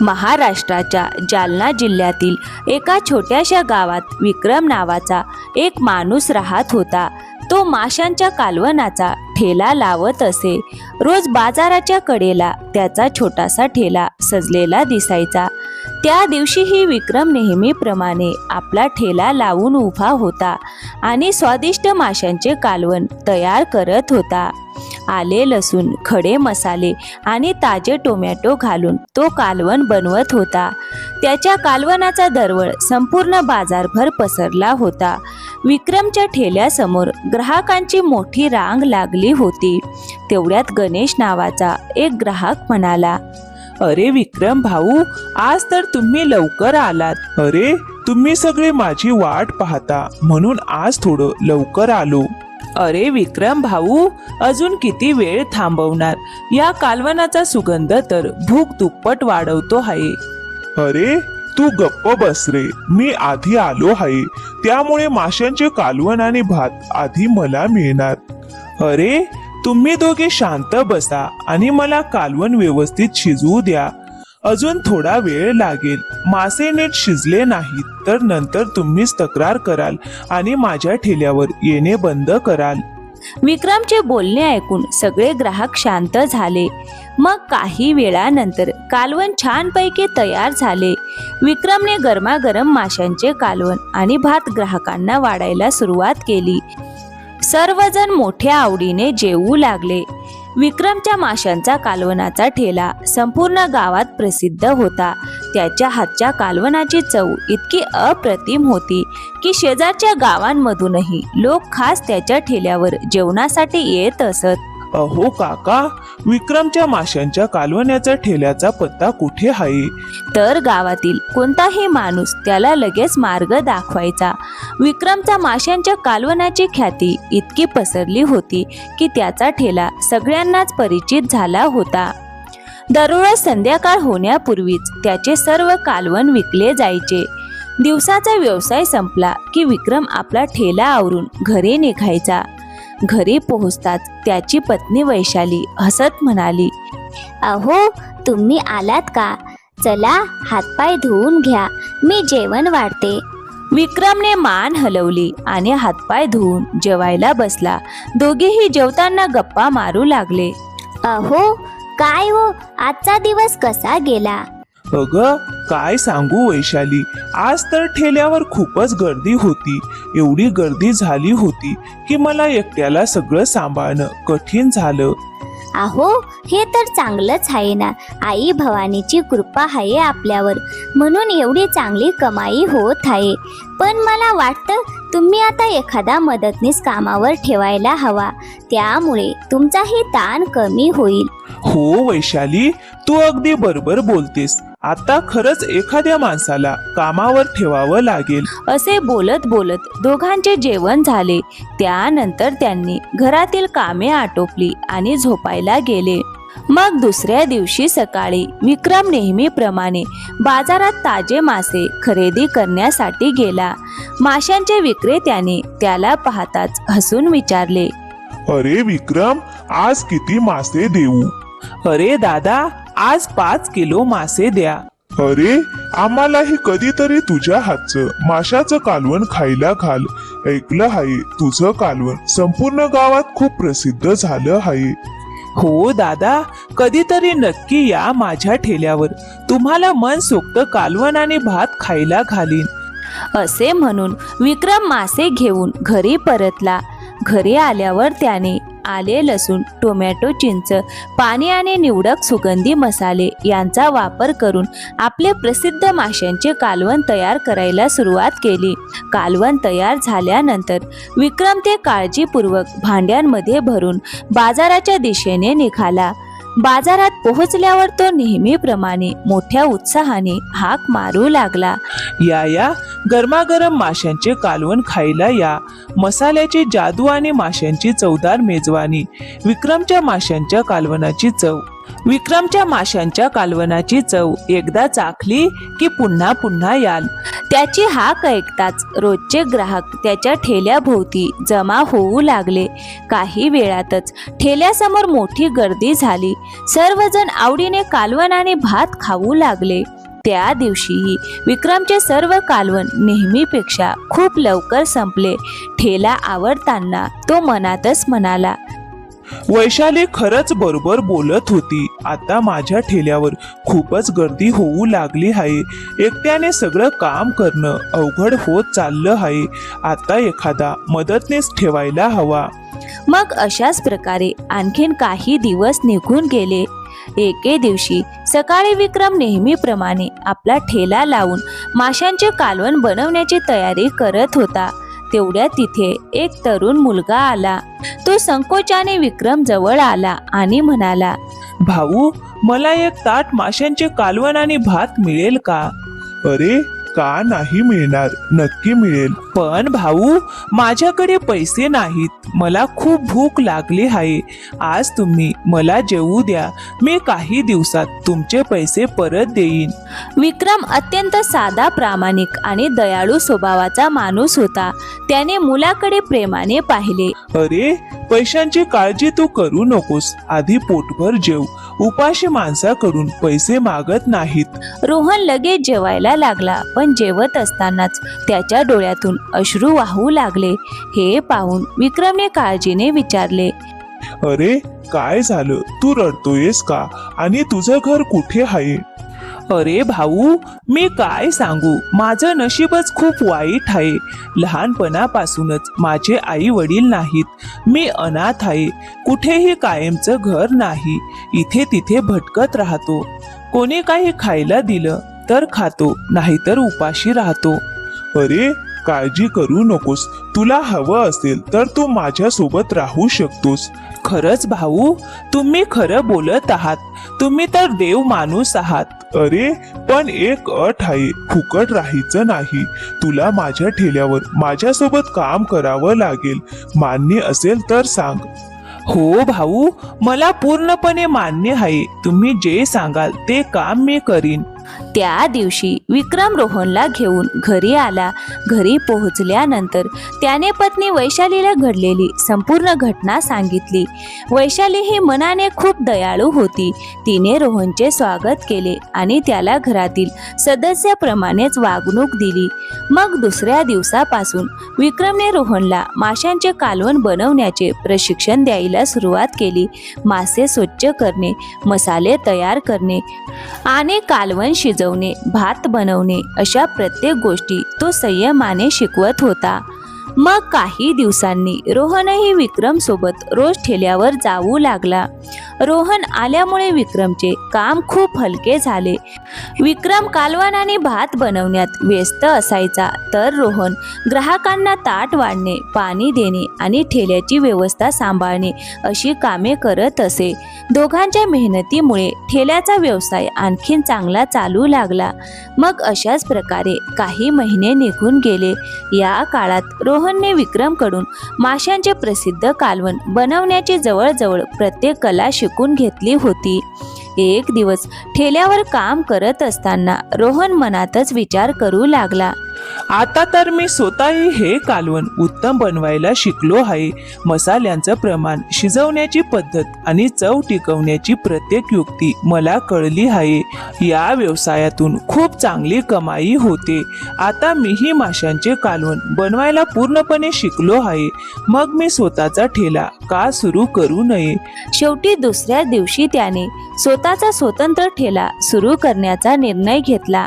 महाराष्ट्राच्या जालना जिल्ह्यातील एका छोट्याशा गावात विक्रम नावाचा एक माणूस राहत होता। तो माशांच्या कालवणाचा ठेला लावत असे। रोज बाजाराच्या कडेला त्याचा छोटासा ठेला सजलेला दिसायचा। त्या दिवशीही विक्रम नेहमीप्रमाणे आपला ठेला लावून उभा होता आणि स्वादिष्ट माशांचे कालवण तयार करत होता। आले, लसूण, खडे मसाले आणि ताजे टोमॅटो घालून तो कालवण बनवत होता। त्याच्या कालवणाचा दरवळ संपूर्ण बाजारभर पसरला होता। विक्रमच्या ठेल्यासमोर ग्राहकांची मोठी रांग लागली होती। तेवढ्यात गणेश नावाचा एक ग्राहक म्हणाला, अरे विक्रम भाऊ, आज तर तुम्ही लवकर आलात। अरे, तुम्ही सगळे माझी वाट पाहता म्हणून आज थोडं लवकर आलो। अरे विक्रम भाऊ, अजून किती वेळ थांबवणार? या कालवणाचा सुगंध तर भूक दुप्पट वाढवतो आहे। अरे तू गप्प बस रे, मी आधी आलो आहे, त्यामुळे माशांचे कालवण आणि भात आधी मला मिळणार। अरे तुम्ही दोघे शांत बसा आणि मला कालवण व्यवस्थित शिजवू द्या। अजून थोडा वेळ लागेल। मासे नीट शिजले नाहीत तर नंतर तुम्हीच तक्रार कराल आणि माझ्या ठेल्यावर येणे बंद कराल। विक्रमचे बोलणे ऐकून सगळे ग्राहक शांत झाले। मग काही वेळानंतर कालवण छानपैकी तयार झाले। विक्रमने गरमागरम माशांचे कालवण आणि भात ग्राहकांना वाढायला सुरुवात केली। सर्वजण मोठ्या आवडीने जेवू लागले। विक्रमच्या माशांचा कालवणाचा ठेला संपूर्ण गावात प्रसिद्ध होता। त्याच्या हातच्या कालवणाची चव इतकी अप्रतिम होती की शेजारच्या गावांमधूनही लोक खास त्याच्या ठेल्यावर जेवणासाठी येत असत। अहो काका, विक्रमच्या माशांच्या कालवण्याचा ठेल्याचा पत्ता कुठे आहे? तर गावातील कोणताही माणूस त्याला लगेच मार्ग दाखवायचा। विक्रमचा माशांच्या कालवणाची ख्याती इतकी पसरली होती की त्याचा ठेला सगळ्यांनाच परिचित झाला होता। दररोज संध्याकाळ होण्यापूर्वीच त्याचे सर्व कालवण विकले जायचे। दिवसाचा व्यवसाय संपला की विक्रम आपला ठेला आवरून घरी निघायचा। घरी पोहोचताच त्याची पत्नी वैशाली हसत म्हणाली, अहो तुम्ही आलात का? चला हातपाय धुवून घ्या, मी जेवण वाढते। विक्रमने मान हलवली आणि हातपाय धुवून जेवायला बसला। दोघेही जेवताना गप्पा मारू लागले। अहो काय हो, आजचा दिवस कसा गेला? अगं काय सांगू वैशाली, आज तर ठेल्यावर खूपच गर्दी होती। एवढी गर्दी झाली होती की मला एकट्याला सगळं सांभाळणं कठीण झालं। अहो हे तर चांगलंच आहे ना, आई भवानीची कृपा आहे आपल्यावर, म्हणून एवढी चांगली कमाई होत आहे। पण मला वाटतं तुम्ही आता एखादा मदतनीस कामावर ठेवायला हवा, त्यामुळे तुमचाही ताण कमी होईल। हो वैशाली, तू अगदी बरोबर बोलतेस। आता खरंच एखाद्या माणसाला कामावर ठेवावं लागेल। असे बोलत बोलत दोघांचे जेवण झाले। त्यानंतर त्यांनी घरातील कामे आटोपली आणि झोपायला गेले। मग दुसऱ्या दिवशी सकाळी विक्रम नेहमीप्रमाणे बाजारात ताजे मासे खरेदी करण्यासाठी गेला। माशांचे विक्रेत्याने त्याला पाहताच हसून विचारले, अरे विक्रम, आज किती मासे देऊ? अरे दादा, आज 5 किलो मासे द्या। अरे आम्हालाही कधीतरी तुझ्या हातचं माशाचं कालवण खायला घाल। ऐकलं आहे तुझं कालवण संपूर्ण गावात खूप प्रसिद्ध झालं आहे। हो दादा, कधीतरी नक्की या माझ्या ठेल्यावर, तुम्हाला मनसोक्त कालवण आणि भात खायला घालीन। असे म्हणून विक्रम मासे घेऊन घरी परतला। घरी आल्यावर त्याने आले, लसूण, टोमॅटो, चिंच, पाणी आणि निवडक सुगंधी मसाले यांचा वापर करून आपले प्रसिद्ध माशांचे कालवण तयार करायला सुरुवात केली। कालवण तयार झाल्यानंतर विक्रम ते काळजीपूर्वक भांड्यांमध्ये भरून बाजाराच्या दिशेने निघाला। बाजारात पोहोचल्यावर तो नेहमीप्रमाणे मोठ्या उत्साहाने हाक मारू लागला, या गरमागरम माशांचे कालवण खायला या। मसाल्याची जादू आणि माशांची चवदार मेजवानी, विक्रमच्या माशांच्या कालवणाची चव विक्रमच्या माशांच्या कालवनाची चव एकदा चाखली की पुन्हा पुन्हा याल. त्याची हाक ऐकताच रोजचे ग्राहक त्याच्या ठेल्याभोवती जमा होऊ लागले. काही वेळातच ठेल्यासमोर मोठी गर्दी झाली. सर्वजण आवडीने कालवण आणि भात खाऊ लागले. त्या दिवशीही विक्रमचे सर्व कालवण नेहमीपेक्षा खूप लवकर संपले. ठेला आवडताना तो मनातच म्हणाला, वैशाली खरंच बरोबर बोलत होती. आता माझ्या ठेल्यावर खूपच गर्दी होऊ लागली आहे. एकट्याने सगळं काम करणं अवघड होत चाललं आहे. आता एखादा मदतनीस ठेवायला हवा. मग अशाच प्रकारे आणखीन काही दिवस निघून गेले. एके दिवशी सकाळी विक्रम नेहमीप्रमाणे आपला ठेला लावून माशांचे कालवण बनवण्याची तयारी करत होता. तेवढ्यात तिथे एक तरुण मुलगा आला. तो संकोचाने विक्रम जवळ आला आणि म्हणाला, भाऊ, मला एक ताट माशांचे कालवण आणि भात मिळेल का? अरे का नाही मिळणार, नक्की मिळेल. पण भाऊ, माझ्याकडे पैसे नाहीत. मला खूप भूक लागली आहे. आज तुम्ही मला जेवू द्या. मी काही दिवसात तुमचे पैसे परत देईन. विक्रम अत्यंत साधा, प्रामाणिक आणि दयाळू स्वभावाचा माणूस होता. त्याने मुलाकडे प्रेमाने पाहिले. अरे, पैशांची काळजी तू करू नकोस. आधी पोटभर जेव. उपाशी माणसाकडून पैसे मागत नाहीत. रोहन लगेच जेवायला लागला. पण जेवत असतानाच त्याच्या डोळ्यातून अश्रू वाहू लागले. हे पाहून विक्रमने काळजीने विचारले, अरे काय झालं, तू रडतोयस का? आणि तुझं घर कुठे आहे? अरे भाऊ, मी काय सांगू, माझं नशीबच खूप वाईट आहे. लहानपणापासूनच माझे आई वडील नाहीत. मी अनाथ आहे. कुठेही कायमचं घर नाही. इथे तिथे भटकत राहतो. कोणी काही खायला दिलं तर खातो, नाहीतर उपाशी राहतो. अरे काळजी करू नकोस. तुला हवं असेल तर तू माझ्या सोबत राहू शकतोस. खरंच भाऊ, तुम्ही खरं बोलत आहात. तुम्ही तर देव माणूस आहात. अरे पण एक अट आहे, फुकट राहायचं नाही. तुला माझ्या ठेल्यावर माझ्यासोबत काम करावं लागेल. मान्य असेल तर सांग. हो भाऊ, मला पूर्णपणे मान्य आहे. तुम्ही जे सांगाल ते काम मी करीन. त्या दिवशी विक्रम रोहनला घेऊन घरी आला. घरी पोहोचल्यानंतर त्याने पत्नी वैशालीला घडलेली संपूर्ण घटना सांगितली. वैशाली ही मनाने खूप दयाळू होती. तिने रोहनचे स्वागत केले आणि त्याला घरातील सदस्याप्रमाणेच वागणूक दिली. मग दुसऱ्या दिवसापासून विक्रमने रोहनला माशांचे कालवण बनवण्याचे प्रशिक्षण द्यायला सुरुवात केली. मासे स्वच्छ करणे, मसाले तयार करणे आणि कालवण शिजवणे, भात बनवणे अशा प्रत्येक गोष्टी तो संयमाने शिकवत होता. मग काही दिवसांनी रोहनही विक्रम सोबत रोज ठेल्यावर जाऊ लागला. रोहन आल्यामुळे विक्रमचे काम खूप हलके झाले. विक्रम कालवण आणि भात बनवण्यात व्यस्त असायचा, तर रोहन ग्राहकांना ताट वाढणे, पाणी देणे आणि ठेल्याची व्यवस्था सांभाळणे अशी कामे करत असे. दोघांच्या मेहनतीमुळे ठेल्याचा व्यवसाय आणखीन चांगला चालू लागला. मग अशाच प्रकारे काही महिने निघून गेले. या काळात रोहनने विक्रमकडून माशांचे प्रसिद्ध कालवण बनवण्याची जवळजवळ प्रत्येक कला शिकून घेतली होती. एक दिवस ठेल्यावर काम करत असताना रोहन मनातच विचार करू लागला, आता तर मी स्वतःही हे कालवण उत्तम बनवायला शिकलो आहे. मसाल्यांचं प्रमाण, शिजवण्याची पद्धत आणि चव टिकवण्याची प्रत्येक युक्ती मला कळली आहे. या व्यवसायातून खूप चांगली कमाई होते. आता मीही माशांचे कालवण बनवायला पूर्णपणे शिकलो आहे. मग मी स्वतःचा ठेला का सुरू करू नये? शेवटी दुसऱ्या दिवशी त्याने स्वतःचा स्वतंत्र ठेला सुरू करण्याचा निर्णय घेतला.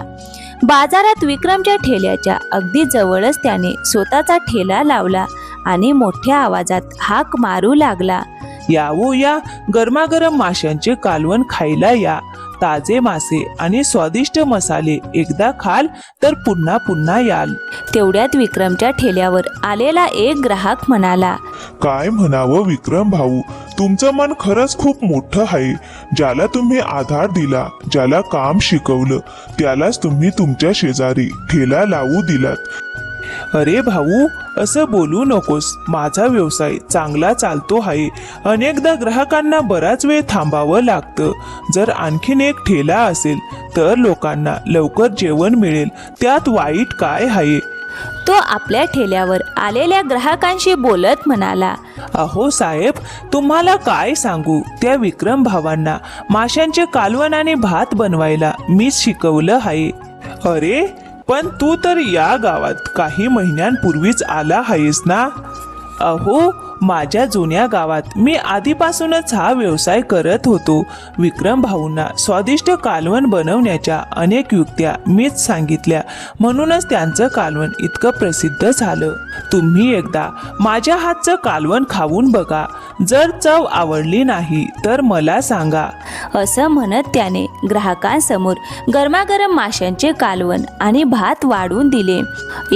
बाजारात विक्रमच्या ठेल्याच्या अगदी जवळच त्याने स्वतःचा ठेला लावला आणि मोठ्या आवाजात हाक मारू लागला, यावो या, गरमागरम माशांचे कालवण खायला या. ताजे मासे आणि स्वादिष्ट मसाले एकदा खाल तर पुन्हा पुन्हा याल. तेवढ्यात विक्रमच्या ठेल्यावर आलेला एक ग्राहक म्हणाला, काय म्हणावं विक्रम भाऊ, तुमचं मन खरंच खूप मोठं आहे. ज्याला तुम्ही आधार दिला, ज्याला काम शिकवलं, त्यालाच तुम्ही तुमच्या शेजारी ठेला लावू दिलात. अरे भाऊ, असं बोलू नकोस. माझा व्यवसाय चांगला चालतो आहे. अनेकदा ग्राहकांना बराच वेळ थांबावं लागतं. जर आणखीन एक ठेला असेल तर लोकांना लवकर जेवण मिळेल. त्यात वाईट काय आहे? तो आपल्या ठेल्यावर आलेल्या ग्राहकांशी बोलत म्हणाला. अहो साहेब, तुम्हाला काय सांगू, त्या विक्रम भावांना माशांचे कालवण आणि भात बनवायला मीच शिकवलं आहे. अरे, पण तू तर या गावात काही महिन्यांपूर्वीच आला आहेस ना? अहो, माझ्या जुन्या गावात मी आधीपासूनच हा व्यवसाय करत होतो. विक्रम भाऊंना स्वादिष्ट कालवण बनवण्याच्या अनेक युक्त्या मीच सांगितल्या, म्हणूनच त्यांचं कालवण इतकं प्रसिद्ध झालं. तुम्ही एकदा माझ्या हातचं कालवण खाऊन बघा. जर चव आवडली नाही तर मला सांगा. असं म्हणत त्याने ग्राहकांसमोर गरमागरम माशांचे कालवण आणि भात वाढून दिले.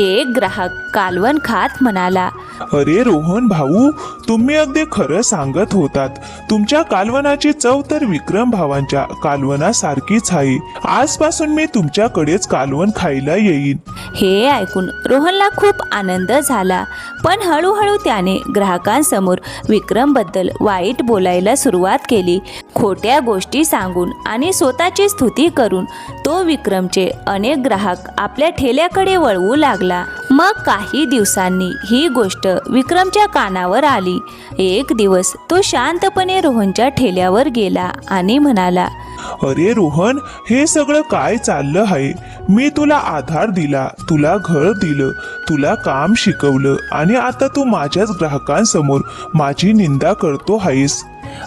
एक ग्राहक कालवण खात म्हणाला. अरे रोहन भाऊ, तुम्ही अगदी खरं सांगत होतात. तुमच्या कालवणाची चव तर विक्रम भावांच्या कालवणासारखीच आहे. आजपासून मी तुमच्याकडेच कालवण खायला येईन. हे ऐकून रोहनला खूप आनंद झाला, पण हळूहळू त्याने ग्राहकांसमोर विक्रमबद्दल वाईट बोलायला सुरुवात केली. खोट्या गोष्टी सांगून आणि स्वतःची स्तुती करून तो विक्रमचे अनेक ग्राहक आपल्या ठेल्याकडे वळवू लागला. मग काही दिवसांनी ही गोष्ट विक्रमच्या कानावर आली. एक दिवस तो शांतपणे रोहनच्या ठेल्यावर गेला आणि म्हणाला. अरे रोहन, हे सगळं काय चाललं आहे? मी तुला आधार दिला, तुला घर दिलं, तुला काम शिकवलं आणि आता तू माझ्याच ग्राहकांसमोर माझी निंदा करतो आहेस.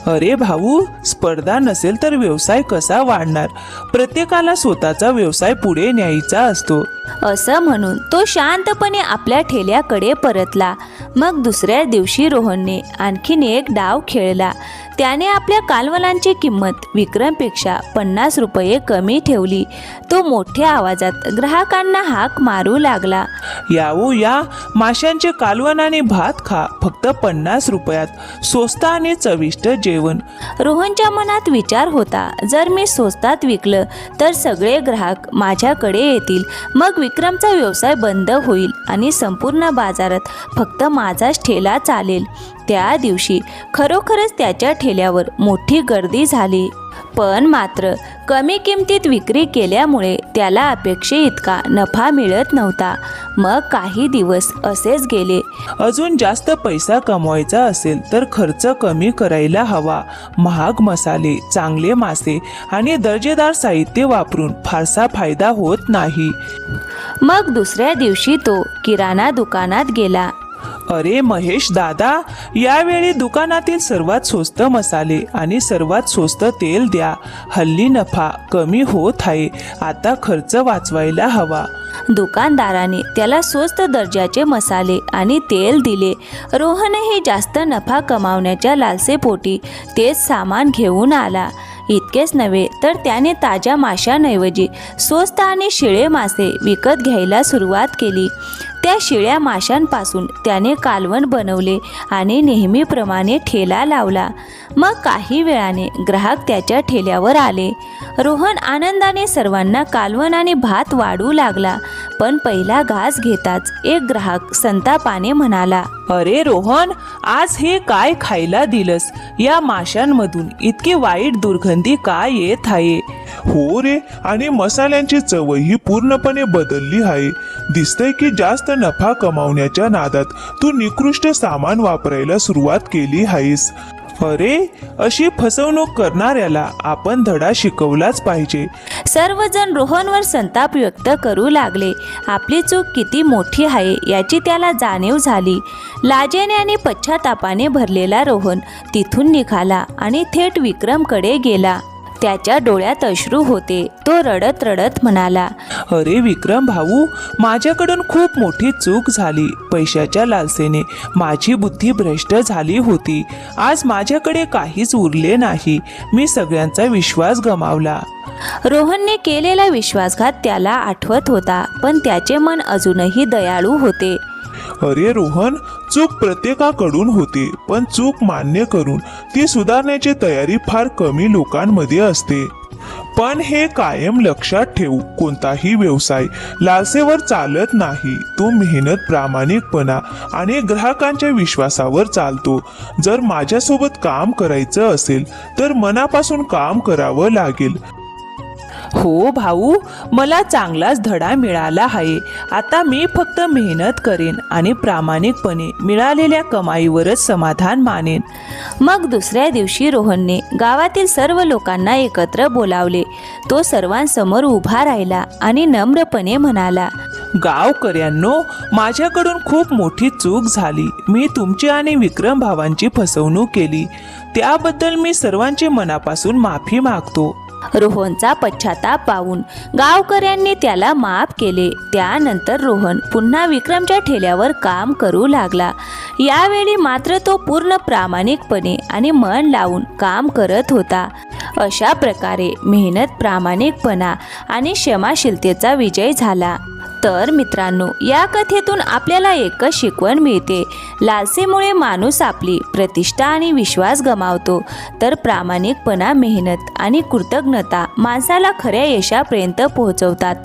अरे भाऊ, स्पर्धा नसेल तर व्यवसाय कसा वाढणार? प्रत्येकाला स्वतःचा व्यवसाय पुढे न्यायचा असतो. असं म्हणून तो शांतपणे आपल्या ठेल्याकडे परतला. मग दुसऱ्या दिवशी रोहनने आणखीन एक डाव खेळला. त्याने आपल्या कालवणांची किंमत विक्रमपेक्षा 50 रुपये कमी ठेवली. तो मोठ्या आवाजात ग्राहकांना हाक मारू लागला. यावो या, माशांचे कालवण आणि भात खा, फक्त 50 रुपयात स्वस्त आणि चविष्ट जेवण. रोहनच्या मनात विचार होता, जर मी स्वस्तात विकलं तर सगळे ग्राहक माझ्याकडे येतील. मग विक्रमचा व्यवसाय बंद होईल आणि संपूर्ण बाजारात फक्त माझाच ठेला चालेल. त्या दिवशी खरोखरच त्याच्या ठेल्यावर मोठी गर्दी झाली. पण मात्र कमी किमतीत विक्री केल्यामुळे त्याला अपेक्षे इतका नफा मिळत नव्हता. मग काही दिवस असेच गेले. अजून जास्त पैसा कमवायचा असेल तर खर्च कमी करायला हवा. महाग मसाले, चांगले मासे आणि दर्जेदार साहित्य वापरून फारसा फायदा होत नाही. मग दुसऱ्या दिवशी तो किराणा दुकानात गेला. अरे महेश दादा, यावेळी दुकानातील सर्वात स्वस्त मसाले आणि सर्वात स्वस्त तेल द्या. हल्ली नफा कमी होत आहे. आता खर्च वाचवायला हवा. दुकानदाराने त्याला स्वस्त दर्जाचे मसाले आणि तेल दिले. रोहनही जास्त नफा कमावण्याच्या लालसेपोटी तेच सामान घेऊन आला. इतकेच नव्हे तर त्याने ताज्या माशांऐवजी स्वस्त आणि शिळे मासे विकत घ्यायला सुरुवात केली. त्या शिळ्या माशांपासून त्याने कालवण बनवले आणि नेहमीप्रमाणे ठेला लावला. मग काही वेळाने ग्राहक त्याच्या ठेल्यावर आले. रोहन आनंदाने सर्वांना कालवण आणि भात वाढू लागला. पण पहिला घास घेताच एक ग्राहक संतापाने म्हणाला. अरे रोहन, आज हे काय खायला दिलंस? या माशांमधून इतकी वाईट दुर्गंधी काय येत आहे? हो रे, आणि मसाल्यांची चवही पूर्णपणे बदलली आहे. दिसतंय की जास्त नफा कमावण्याच्या नादात तू निकृष्ट सामान वापरायला सुरुवात केली आहेस. अरे, अशी फसवणूक करणाऱ्याला आपण धडा शिकवलाच पाहिजे. सर्वजण रोहनवर संताप व्यक्त करू लागले. आपली चूक किती मोठी आहे याची त्याला जाणीव झाली. लाजेने आणि पश्चातापाने भरलेला रोहन तिथून निघाला आणि थेट विक्रमकडे गेला. त्याच्या डोळ्यात अश्रू होते. तो रडत रडत म्हणाला. अरे विक्रम भाऊ, माझ्याकडून खूप मोठी चूक झाली. पैशाच्या लालसेने माझी बुद्धी भ्रष्ट झाली होती. आज माझ्याकडे काहीच उरले नाही. मी सगळ्यांचा विश्वास गमावला. रोहनने केलेला विश्वासघात त्याला आठवत होता, पण त्याचे मन अजूनही दयाळू होते. अरे रोहन, चूक प्रत्येकाकडून होते, पण चूक मान्य करून ती सुधारण्याची तयारी फार कमी लोकांमध्ये असते. पण हे कायम लक्षात ठेवू, कोणताही व्यवसाय लालसेवर चालत नाही. तो मेहनत, प्रामाणिकपणा आणि ग्राहकांच्या विश्वासावर चालतो. जर माझ्यासोबत काम करायचं असेल तर मनापासून काम करावं लागेल. हो भाऊ, मला चांगलाच धडा मिळाला आहे. आता मी फक्त मेहनत करेन आणि प्रामाणिकपणे मिळालेल्या कमाईवरच समाधान मानेन. मग दुसऱ्या दिवशी रोहनने गावातील सर्व लोकांना एकत्र बोलावले. तो सर्वांसमोर उभा राहिला आणि नम्रपणे म्हणाला, गावकऱ्यांनो, माझ्याकडून खूप मोठी चूक झाली. मी तुमची आणि विक्रम भावांची फसवणूक केली. त्याबद्दल मी सर्वांची मनापासून माफी मागतो. रोहनचा पश्चाताप पाहून गावकऱ्यांनी त्याला माफ केले. त्यानंतर रोहन पुन्हा विक्रमच्या ठेल्यावर काम करू लागला. यावेळी मात्र तो पूर्ण प्रामाणिकपणे आणि मन लावून काम करत होता. अशा प्रकारे मेहनत, प्रामाणिकपणा आणि क्षमाशीलतेचा विजय झाला. तर मित्रांनो, या कथेतून आपल्याला एकच शिकवण मिळते. लालसेमुळे माणूस आपली प्रतिष्ठा आणि विश्वास गमावतो, तर प्रामाणिकपणा, मेहनत आणि कृतज्ञता माणसाला खऱ्या यशापर्यंत पोहोचवतात.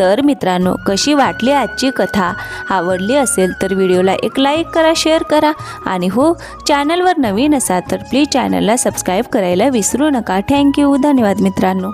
तर मित्रांनो, कशी वाटली आजची कथा? आवडली असेल तर व्हिडिओला एक लाईक करा, शेअर करा आणि हो, चॅनलवर नवीन असाल तर प्लीज चॅनलला सबस्क्राईब करायला विसरू नका. थँक्यू. धन्यवाद मित्रांनो.